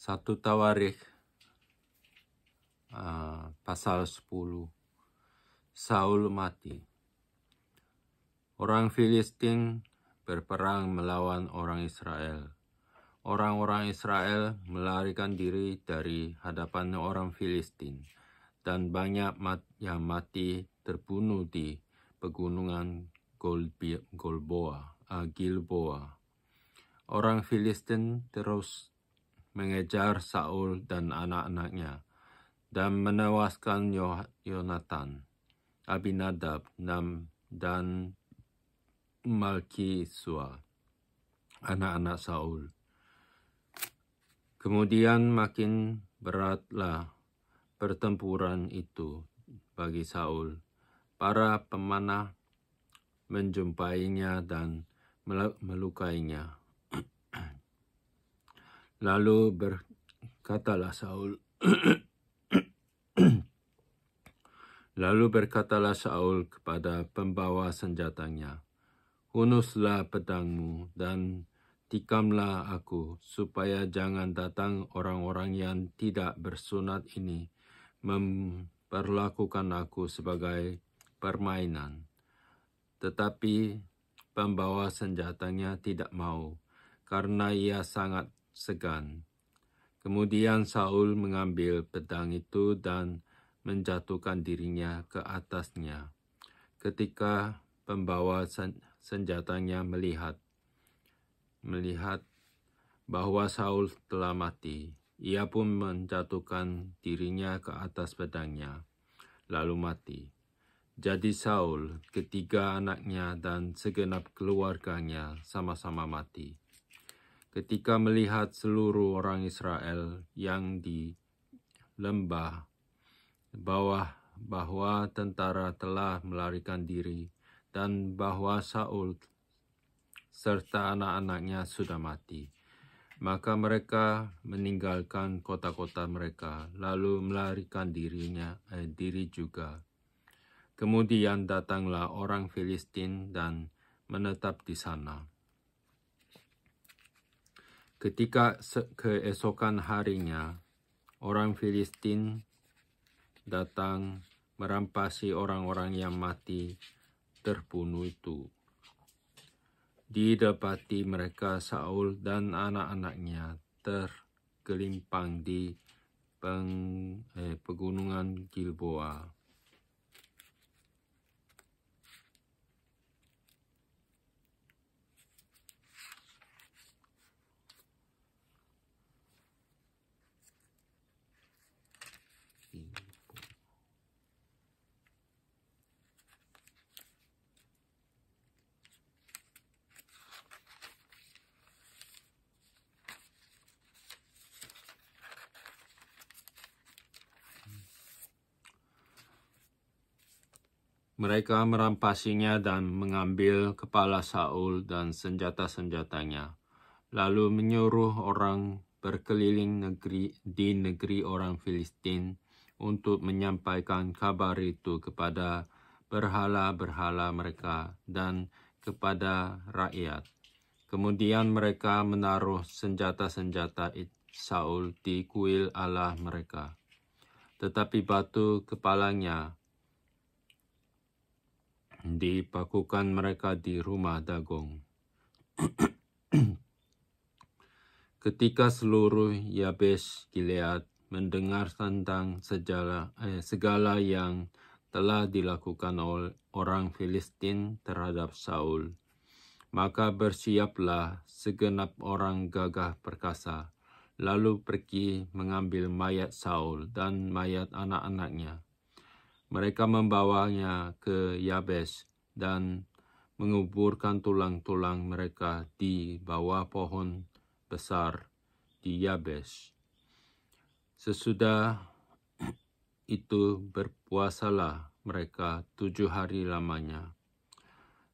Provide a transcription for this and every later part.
1 Tawarikh pasal 10. Saul mati. Orang Filistin berperang melawan orang Israel. Orang-orang Israel melarikan diri dari hadapan orang Filistin, dan banyak yang mati terbunuh di pegunungan Gilboa. Orang Filistin terus mengejar Saul dan anak-anaknya, dan menewaskan Yonatan, Abinadab, dan Malki-Sua, anak-anak Saul. Kemudian makin beratlah pertempuran itu bagi Saul. Para pemanah menjumpainya dan melukainya. Lalu berkatalah Saul kepada pembawa senjatanya, "Hunuslah pedangmu dan tikamlah aku, supaya jangan datang orang-orang yang tidak bersunat ini memperlakukan aku sebagai permainan." Tetapi pembawa senjatanya tidak mau, karena ia sangat segan. Kemudian Saul mengambil pedang itu dan menjatuhkan dirinya ke atasnya. Ketika pembawa senjatanya melihat bahwa Saul telah mati, ia pun menjatuhkan dirinya ke atas pedangnya, lalu mati. Jadi Saul, ketiga anaknya, dan segenap keluarganya sama-sama mati. Ketika melihat seluruh orang Israel yang di lembah bawah bahwa tentara telah melarikan diri, dan bahwa Saul serta anak-anaknya sudah mati, maka mereka meninggalkan kota-kota mereka, lalu melarikan diri juga. Kemudian datanglah orang Filistin dan menetap di sana. Ketika keesokan harinya, orang Filistin datang merampasi orang-orang yang mati terbunuh itu. Didapati mereka Saul dan anak-anaknya tergelimpang di pegunungan Gilboa. Mereka merampasinya dan mengambil kepala Saul dan senjata-senjatanya, lalu menyuruh orang berkeliling di negeri orang Filistin untuk menyampaikan kabar itu kepada berhala-berhala mereka dan kepada rakyat. Kemudian mereka menaruh senjata-senjata Saul di kuil Allah mereka, tetapi batu kepalanya dipakukan mereka di rumah Dagong. Ketika seluruh Yabes Gilead mendengar tentang segala yang telah dilakukan oleh orang Filistin terhadap Saul, maka bersiaplah segenap orang gagah perkasa, lalu pergi mengambil mayat Saul dan mayat anak-anaknya. Mereka membawanya ke Yabes dan menguburkan tulang-tulang mereka di bawah pohon besar di Yabes. Sesudah itu berpuasalah mereka 7 hari lamanya.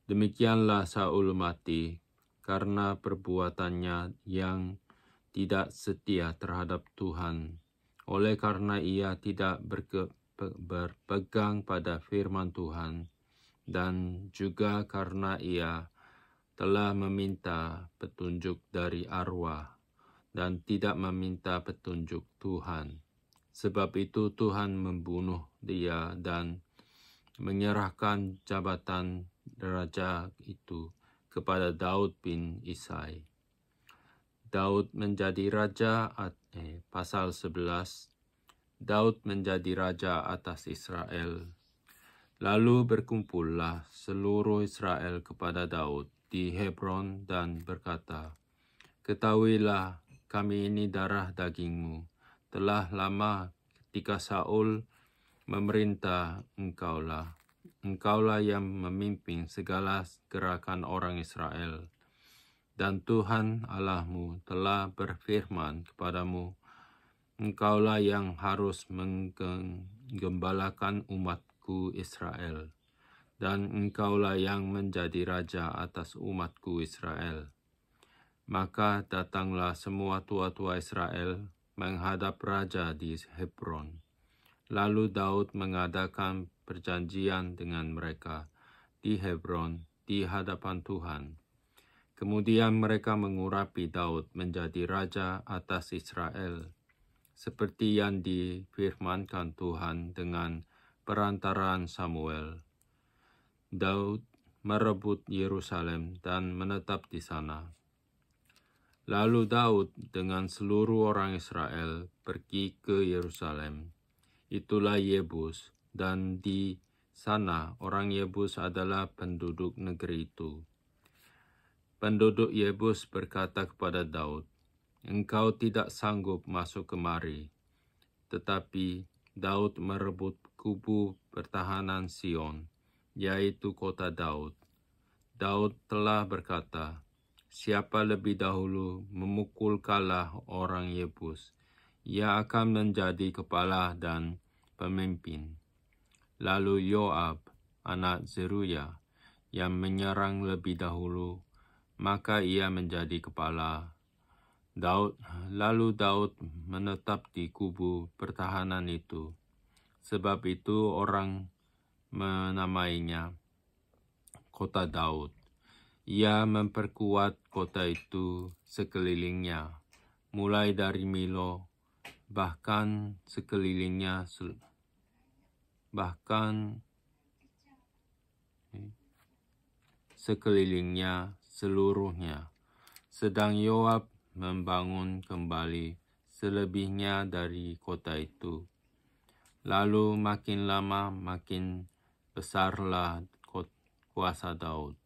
Demikianlah Saul mati karena perbuatannya yang tidak setia terhadap Tuhan, oleh karena ia tidak berpegang pada firman Tuhan, dan juga karena ia telah meminta petunjuk dari arwah dan tidak meminta petunjuk Tuhan. Sebab itu Tuhan membunuh dia dan menyerahkan jabatan raja itu kepada Daud bin Isai. Daud menjadi raja, pasal 11. Daud menjadi raja atas Israel. Lalu berkumpullah seluruh Israel kepada Daud di Hebron dan berkata, "Ketahuilah, kami ini darah dagingmu. Telah lama ketika Saul memerintah engkaulah yang memimpin segala gerakan orang Israel. Dan Tuhan Allahmu telah berfirman kepadamu, engkaulah yang harus menggembalakan umatku Israel, dan engkaulah yang menjadi raja atas umatku Israel." Maka datanglah semua tua-tua Israel menghadap raja di Hebron. Lalu Daud mengadakan perjanjian dengan mereka di Hebron di hadapan Tuhan. Kemudian mereka mengurapi Daud menjadi raja atas Israel, seperti yang difirmankan Tuhan dengan perantaraan Samuel. Daud merebut Yerusalem dan menetap di sana. Lalu Daud dengan seluruh orang Israel pergi ke Yerusalem. Itulah Yebus, dan di sana orang Yebus adalah penduduk negeri itu. Penduduk Yebus berkata kepada Daud, "Engkau tidak sanggup masuk kemari." Tetapi Daud merebut kubu pertahanan Sion, yaitu kota Daud. Daud telah berkata, "Siapa lebih dahulu memukul kalah orang Yebus, ia akan menjadi kepala dan pemimpin." Lalu Yoab, anak Zeruya, yang menyerang lebih dahulu, maka ia menjadi kepala. Lalu Daud menetap di kubu pertahanan itu. Sebab itu orang menamainya kota Daud. Ia memperkuat kota itu sekelilingnya, mulai dari Milo, bahkan sekelilingnya seluruhnya. Sedang Yoab membangun kembali selebihnya dari kota itu. Lalu makin lama makin besarlah kuasa Daud,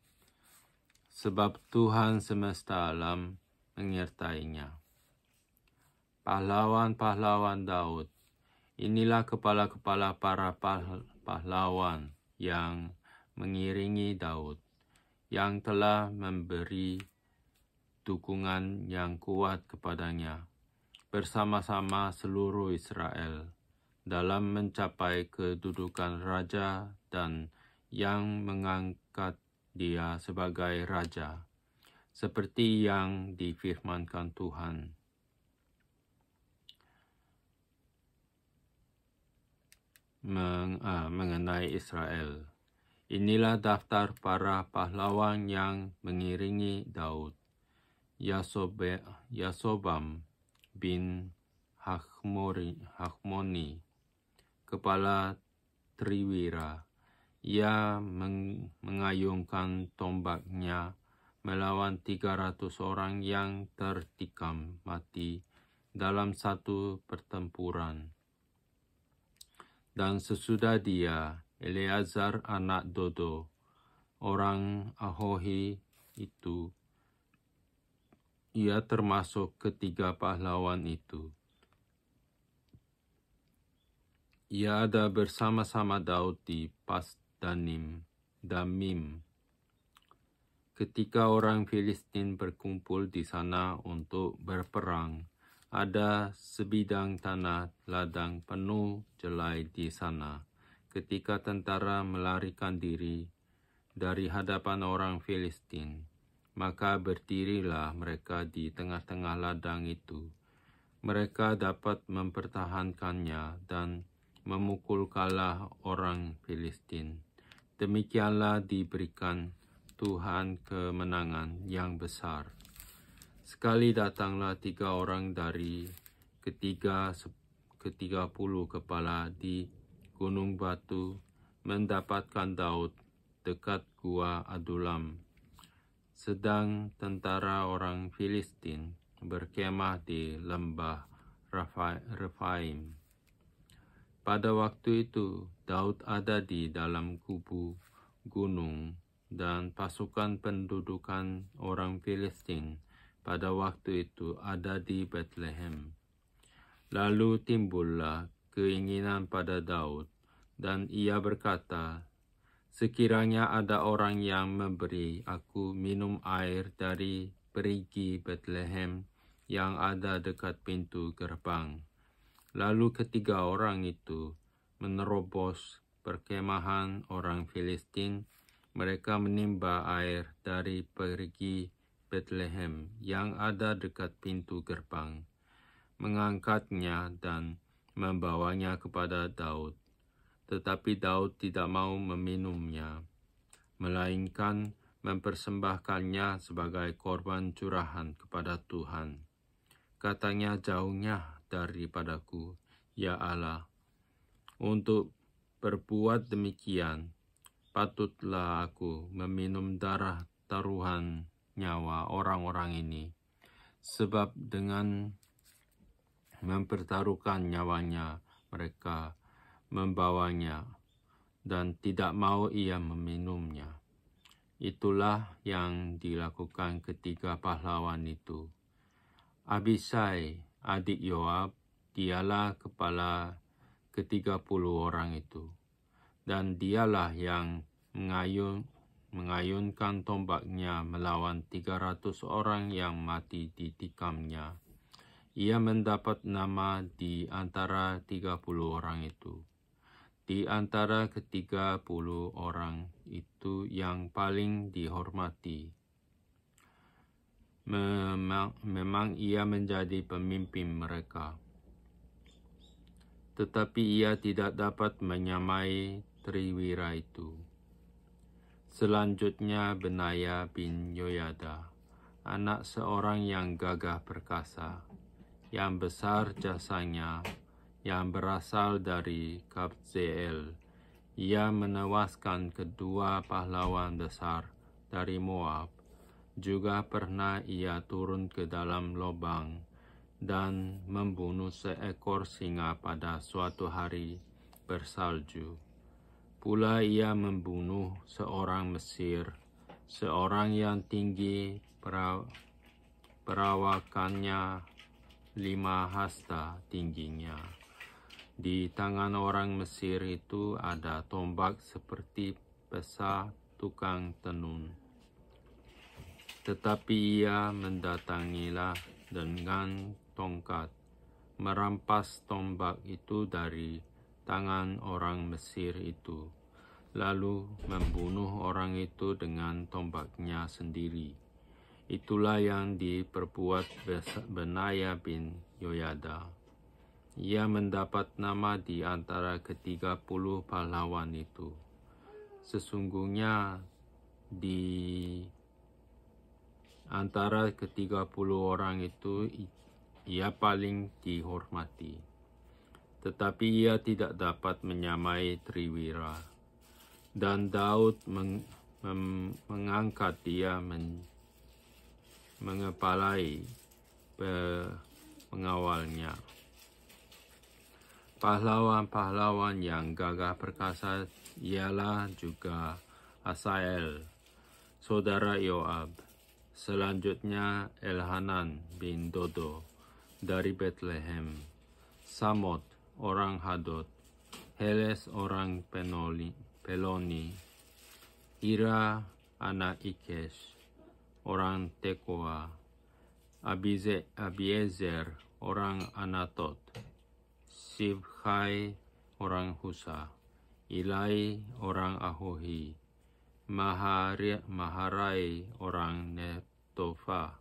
sebab Tuhan semesta alam menyertainya. Pahlawan-pahlawan Daud. Inilah kepala-kepala para pahlawan yang mengiringi Daud, yang telah memberi dukungan yang kuat kepadanya bersama-sama seluruh Israel dalam mencapai kedudukan raja dan yang mengangkat dia sebagai raja, seperti yang difirmankan Tuhan. Mengenai Israel. Inilah daftar para pahlawan yang mengiringi Daud. Yasobam bin Hakmoni, kepala Triwira. Ia mengayunkan tombaknya melawan 300 orang yang tertikam mati dalam satu pertempuran. Dan sesudah dia, Eleazar anak Dodo, orang Ahohi itu, ia termasuk ketiga pahlawan itu. Ia ada bersama-sama Daud di Damim. Ketika orang Filistin berkumpul di sana untuk berperang, ada sebidang tanah ladang penuh jelai di sana. Ketika tentara melarikan diri dari hadapan orang Filistin, maka berdirilah mereka di tengah-tengah ladang itu. Mereka dapat mempertahankannya dan memukul kalah orang Filistin. Demikianlah diberikan Tuhan kemenangan yang besar. Sekali datanglah 3 orang dari ke-30 kepala di Gunung Batu mendapatkan Daud dekat gua Adulam, sedang tentara orang Filistin berkemah di lembah Refaim. Pada waktu itu, Daud ada di dalam kubu gunung, dan pasukan pendudukan orang Filistin pada waktu itu ada di Bethlehem. Lalu timbullah keinginan pada Daud, dan ia berkata, "Sekiranya ada orang yang memberi aku minum air dari perigi Bethlehem yang ada dekat pintu gerbang." Lalu ketiga orang itu menerobos perkemahan orang Filistin. Mereka menimba air dari perigi Bethlehem yang ada dekat pintu gerbang, mengangkatnya dan membawanya kepada Daud. Tetapi Daud tidak mau meminumnya, melainkan mempersembahkannya sebagai korban curahan kepada Tuhan. Katanya, "Jauhnya daripadaku, ya Allah. Untuk berbuat demikian, patutlah aku meminum darah taruhan nyawa orang-orang ini, sebab dengan mempertaruhkan nyawanya mereka membawanya, dan tidak mau ia meminumnya." Itulah yang dilakukan ketiga pahlawan itu. Abisai, adik Yoab, dialah kepala ke-30 orang itu, dan dialah yang mengayunkan tombaknya melawan 300 orang yang mati ditikamnya. Ia mendapat nama di antara 30 orang itu. Di antara ke-30 orang itu yang paling dihormati. Memang ia menjadi pemimpin mereka. Tetapi ia tidak dapat menyamai Triwira itu. Selanjutnya Benaya bin Yoyada, anak seorang yang gagah perkasa, yang besar jasanya, yang berasal dari Kabzeel. Ia menewaskan kedua pahlawan besar dari Moab. Juga pernah ia turun ke dalam lubang dan membunuh seekor singa pada suatu hari bersalju. Pula ia membunuh seorang Mesir, seorang yang tinggi perawakannya 5 hasta tingginya. Di tangan orang Mesir itu ada tombak seperti pesa tukang tenun. Tetapi ia mendatangilah dengan tongkat, merampas tombak itu dari tangan orang Mesir itu, lalu membunuh orang itu dengan tombaknya sendiri. Itulah yang diperbuat Benaya bin Yoyada. Ia mendapat nama di antara ke-30 pahlawan itu. Sesungguhnya di antara ke-30 orang itu ia paling dihormati. Tetapi ia tidak dapat menyamai Triwira. Dan Daud mengangkat dia mengepalai pengawalnya. Pahlawan-pahlawan yang gagah perkasa ialah juga Asael, saudara Yoab. Selanjutnya Elhanan bin Dodo dari Bethlehem, Samot orang Hadod, Heles orang Peloni, Ira anak Ikesh orang Tekoa, Abiezer orang Anatot, Sibhai orang Husa, Ilai orang Ahohi, Maharai orang Netofa,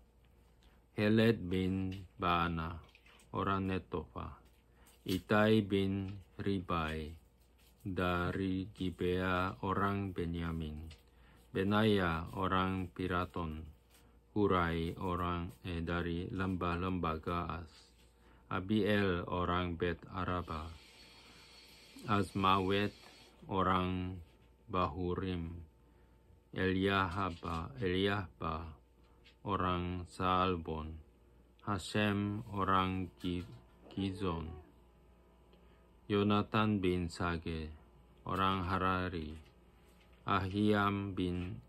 Heled bin Baana orang Netofa, Itai bin Ribai dari Gibea orang Benyamin, Benaya orang Piraton, Hurai orang dari lembah-lembah Gaas, Abiel orang Bet Araba, Azmawet orang Bahurim, Eliahba orang Saalbon, Hashem orang Gizon, Yonatan bin Sage orang Harari, Ahiam bin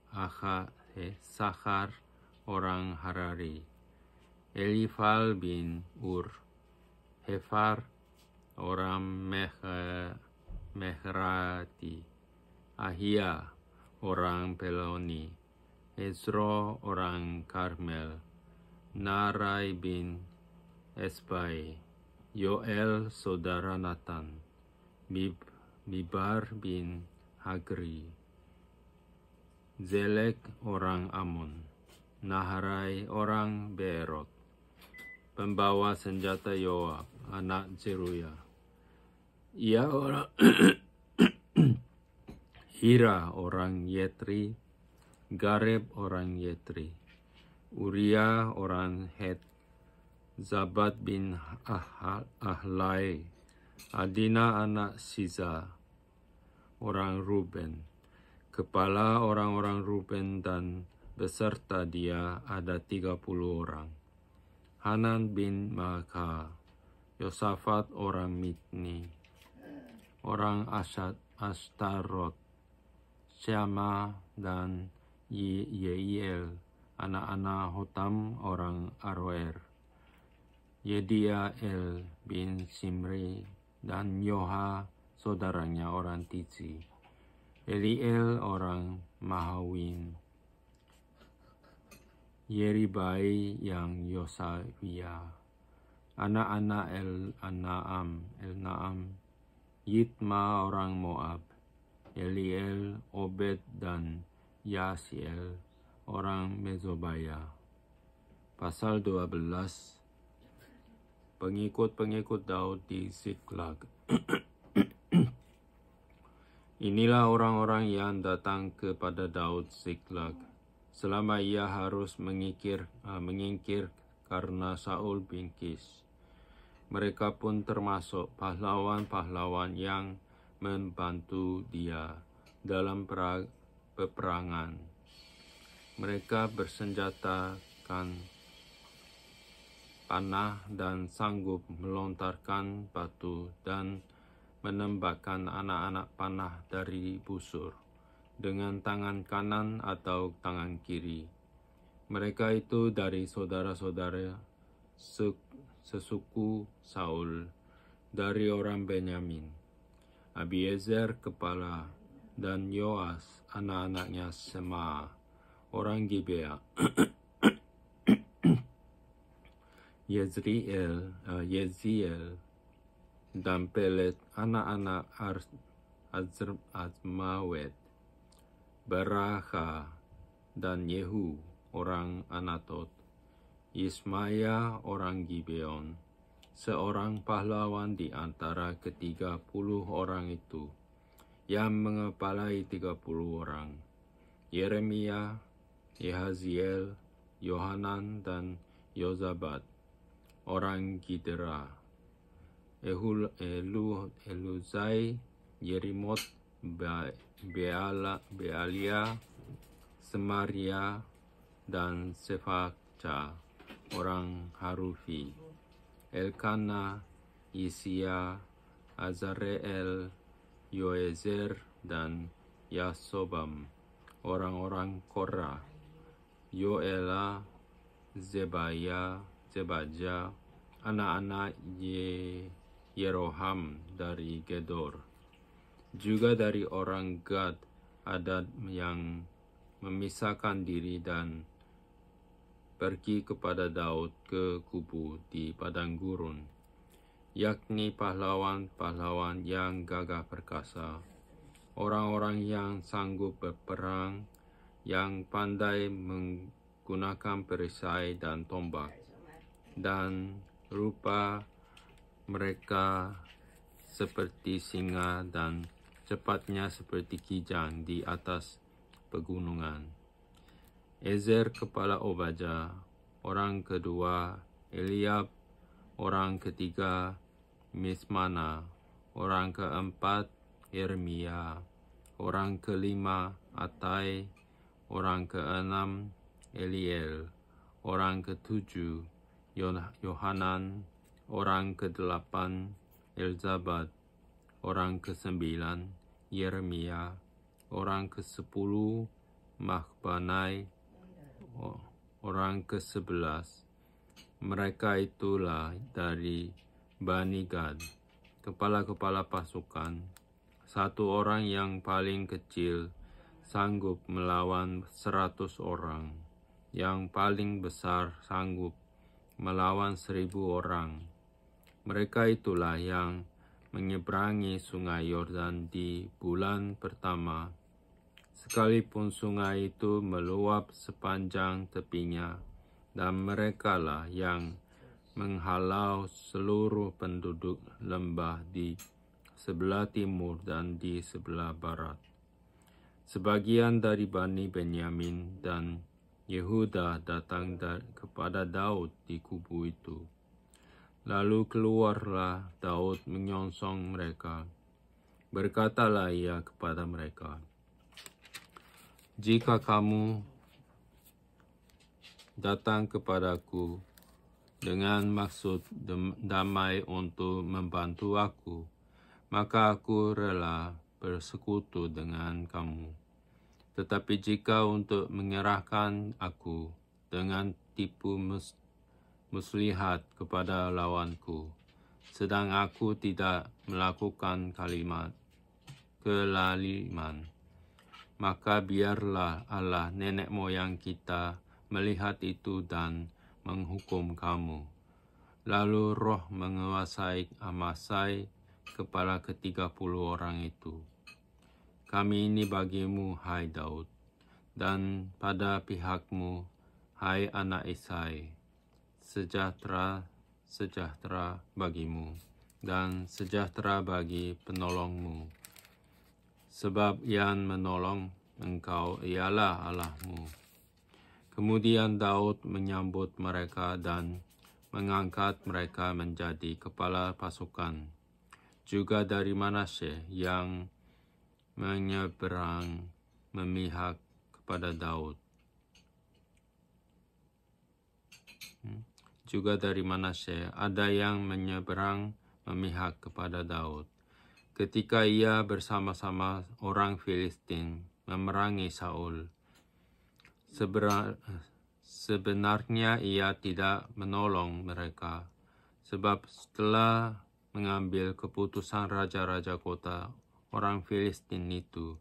Sachar orang Harari, Elifal bin Ur, Hefar orang Mehrati, Ahia orang Peloni, Ezro orang Karmel, Narai bin Esbai, Yoel saudara Nathan, Mibar bin Hagri, Zelek orang Amon, Naharai orang Beerot, pembawa senjata Yoab, anak Zeruya. Ia orang Hira orang Yetri, Gareb orang Yetri, Uria orang Het, Zabat bin Ahlai, Adina anak Siza, orang Ruben. Kepala orang-orang Ruben dan beserta dia ada 30 orang. Hanan bin Maka, Yosafat orang Mitni, orang Ashtarot, Syama dan Yeiel, anak-anak Hotam orang Aroer, Yediael bin Simri dan Yoha saudaranya orang Tizi, Eliel orang Mahawin, Yeribai yang Yosavia, anak-anak El-Naam, Yitma orang Moab, Eliel, Obed dan Yasiel orang Mezobaya. Pasal 12. Pengikut-pengikut Daud di Ziklag. Inilah orang-orang yang datang kepada Daud Ziklag selama ia harus mengingkir karena Saul bin Kis. Mereka pun termasuk pahlawan-pahlawan yang membantu dia dalam peperangan. Mereka bersenjatakan panah dan sanggup melontarkan batu dan menembakkan anak-anak panah dari busur dengan tangan kanan atau tangan kiri. Mereka itu dari saudara-saudara sesuku Saul dari orang Benyamin. Abiezer kepala dan Yoas anak-anaknya Sema orang Gibea. Yeziel dan Pelet anak-anak Azmawet, Baraha dan Yehu orang Anatot, Ismaya orang Gibeon, seorang pahlawan di antara ke-30 orang itu, yang mengepalai 30 orang, Yeremia, Yehaziel, Yohanan dan Yozabat, orang Gidera, Eluzai, Yerimot, Bealia, Semaria, dan Sefakca, orang Harufi, Elkana, Isia, Azareel, Yoezer, dan Yasobam, orang-orang Korah, Yoela, Zebaja, anak-anak Yeroham dari Gedor. Juga dari orang Gad ada yang memisahkan diri dan pergi kepada Daud ke kubu di padang gurun, yakni pahlawan-pahlawan yang gagah perkasa, orang-orang yang sanggup berperang, yang pandai menggunakan perisai dan tombak, dan rupa mereka seperti singa dan cepatnya seperti kijang di atas pegunungan. Ezer kepala Obaja, orang kedua Eliab, orang ketiga Mismana, orang keempat Yeremia, orang kelima Atai, orang keenam Eliel, orang ketujuh Yohanan, orang kedelapan Elzabad, orang kesembilan Yeremia, orang kesepuluh Mahbanai, orang ke-11. Mereka itulah dari Bani Gad, kepala-kepala pasukan. Satu orang yang paling kecil sanggup melawan 100 orang. Yang paling besar sanggup melawan 1000 orang. Mereka itulah yang menyeberangi sungai Yordan di bulan pertama, sekalipun sungai itu meluap sepanjang tepinya, dan merekalah yang menghalau seluruh penduduk lembah di sebelah timur dan di sebelah barat. Sebagian dari Bani Benyamin dan Yehuda datang kepada Daud di kubu itu. Lalu keluarlah Daud menyongsong mereka. Berkatalah ia kepada mereka, "Jika kamu datang kepadaku dengan maksud damai untuk membantu aku, maka aku rela bersekutu dengan kamu. Tetapi jika untuk menyerahkan aku dengan tipu muslihat kepada lawanku, sedang aku tidak melakukan kelaliman, maka biarlah Allah nenek moyang kita melihat itu dan menghukum kamu." Lalu roh menguasai Amasai, kepala ke-30 orang itu. "Kami ini bagimu, hai Daud, dan pada pihakmu, hai anak Isai, sejahtera bagimu, dan sejahtera bagi penolongmu, sebab yang menolong engkau ialah Allahmu." Kemudian Daud menyambut mereka dan mengangkat mereka menjadi kepala pasukan. Juga dari Manasye yang menyeberang memihak kepada Daud. Juga dari Manasye ada yang menyeberang memihak kepada Daud. Ketika ia bersama-sama orang Filistin memerangi Saul, sebenarnya ia tidak menolong mereka, sebab setelah mengambil keputusan raja-raja kota, orang Filistin itu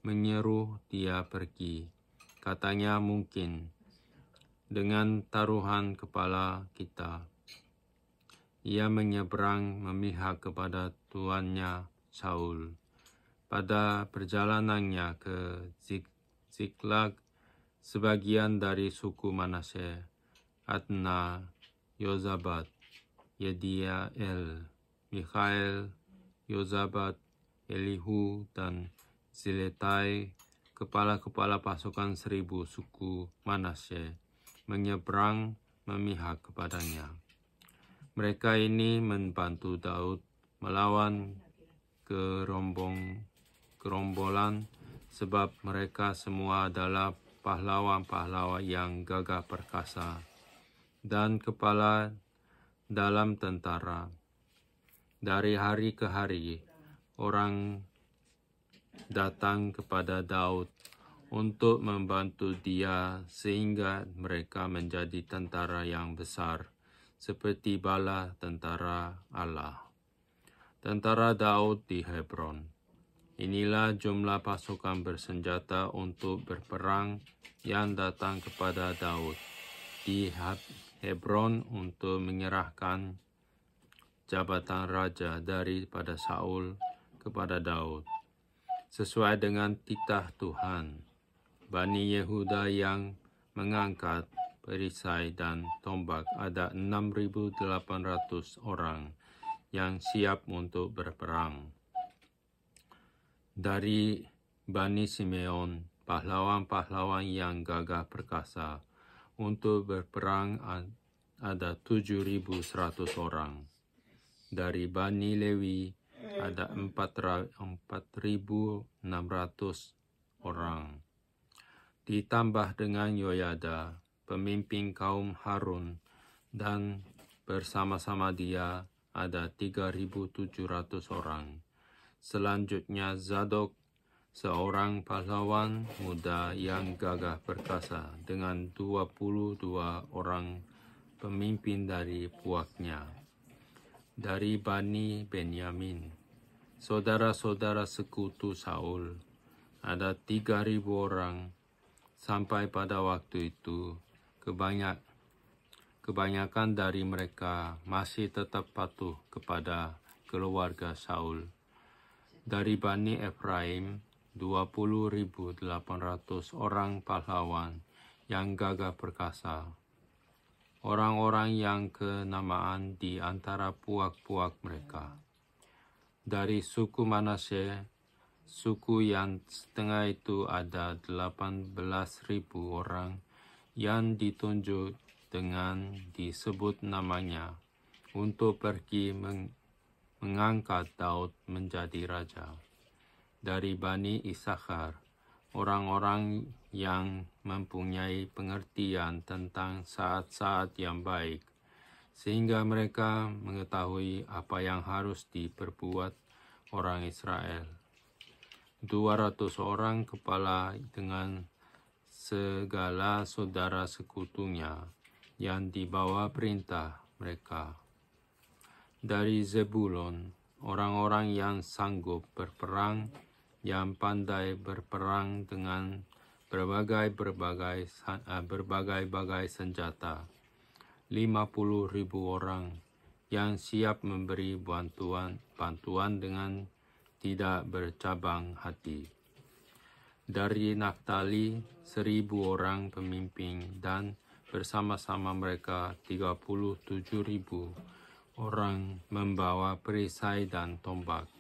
menyeru dia pergi. Katanya, "Mungkin dengan taruhan kepala kita, ia menyeberang memihak kepada tuannya Saul." Pada perjalanannya ke Ziklag, sebagian dari suku Manasye, Adna, Yozabad, Yediael, Mikhael, Yozabad, Elihu, dan Ziletai, kepala-kepala pasukan 1000 suku Manasye, menyeberang memihak kepadanya. Mereka ini membantu Daud melawan gerombolan, sebab mereka semua adalah pahlawan-pahlawan yang gagah perkasa dan kepala dalam tentara. Dari hari ke hari, orang datang kepada Daud untuk membantu dia sehingga mereka menjadi tentara yang besar, seperti bala tentara Allah. Tentara Daud di Hebron. Inilah jumlah pasukan bersenjata untuk berperang yang datang kepada Daud di Hebron untuk menyerahkan jabatan raja daripada Saul kepada Daud. Sesuai dengan titah Tuhan, Bani Yehuda yang mengangkat perisai dan tombak ada 6.800 orang yang siap untuk berperang. Dari Bani Simeon, pahlawan-pahlawan yang gagah perkasa. Untuk berperang ada 7.100 orang. Dari Bani Lewi ada 4.600 orang. Ditambah dengan Yoyada, pemimpin kaum Harun, dan bersama-sama dia ada 3.700 orang. Selanjutnya Zadok, seorang pahlawan muda yang gagah perkasa dengan 22 orang pemimpin dari puaknya. Dari Bani Benyamin, saudara-saudara sekutu Saul, ada 3.000 orang. Sampai pada waktu itu, kebanyakan dari mereka masih tetap patuh kepada keluarga Saul. Dari Bani Efraim, 20.800 orang pahlawan yang gagah perkasa. Orang-orang yang kenamaan di antara puak-puak mereka. Dari suku Manasye, suku yang setengah itu ada 18.000 orang yang ditunjuk dengan disebut namanya untuk pergi mengangkat Daud menjadi raja. Dari Bani Isakhar, orang-orang yang mempunyai pengertian tentang saat-saat yang baik, sehingga mereka mengetahui apa yang harus diperbuat orang Israel. 200 orang kepala dengan segala saudara sekutunya yang dibawa perintah mereka. Dari Zebulon, orang-orang yang sanggup berperang, yang pandai berperang dengan berbagai senjata. 50.000 orang yang siap memberi bantuan dengan tidak bercabang hati. Dari Naftali, 1.000 orang pemimpin dan bersama-sama mereka 37.000 orang membawa perisai dan tombak.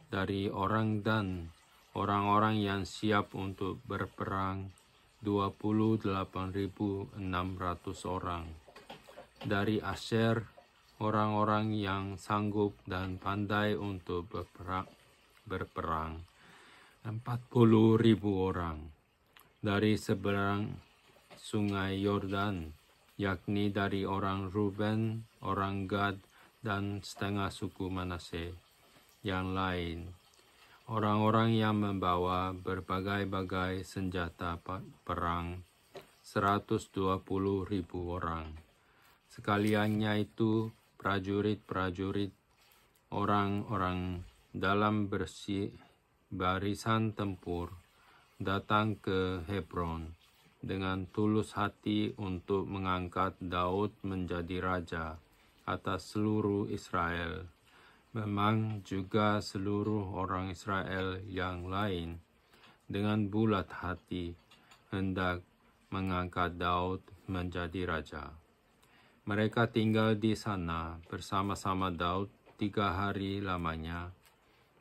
Dari orang Dan, orang-orang yang siap untuk berperang 28.600 orang. Dari Asher, orang-orang yang sanggup dan pandai untuk berperang 40.000 orang. Dari seberang sungai Yordan, yakni dari orang Ruben, orang Gad, dan setengah suku Manasye yang lain, orang-orang yang membawa berbagai-bagai senjata perang 120.000 orang. Sekaliannya itu prajurit-prajurit, orang-orang dalam barisan tempur datang ke Hebron dengan tulus hati untuk mengangkat Daud menjadi raja atas seluruh Israel. Memang juga seluruh orang Israel yang lain dengan bulat hati hendak mengangkat Daud menjadi raja. Mereka tinggal di sana bersama-sama Daud 3 hari lamanya,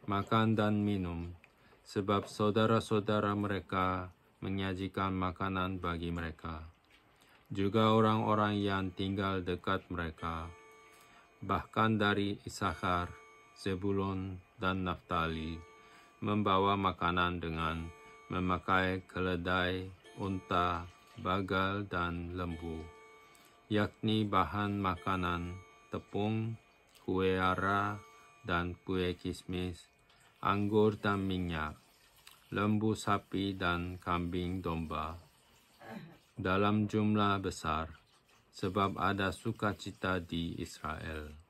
makan dan minum, sebab saudara-saudara mereka menyajikan makanan bagi mereka. Juga orang-orang yang tinggal dekat mereka, bahkan dari Isakhar, Zebulon, dan Naftali, membawa makanan dengan memakai keledai, unta, bagal, dan lembu, yakni bahan makanan, tepung, kue ara, dan kue kismis, anggur dan minyak, lembu sapi dan kambing domba, dalam jumlah besar, sebab ada sukacita di Israel.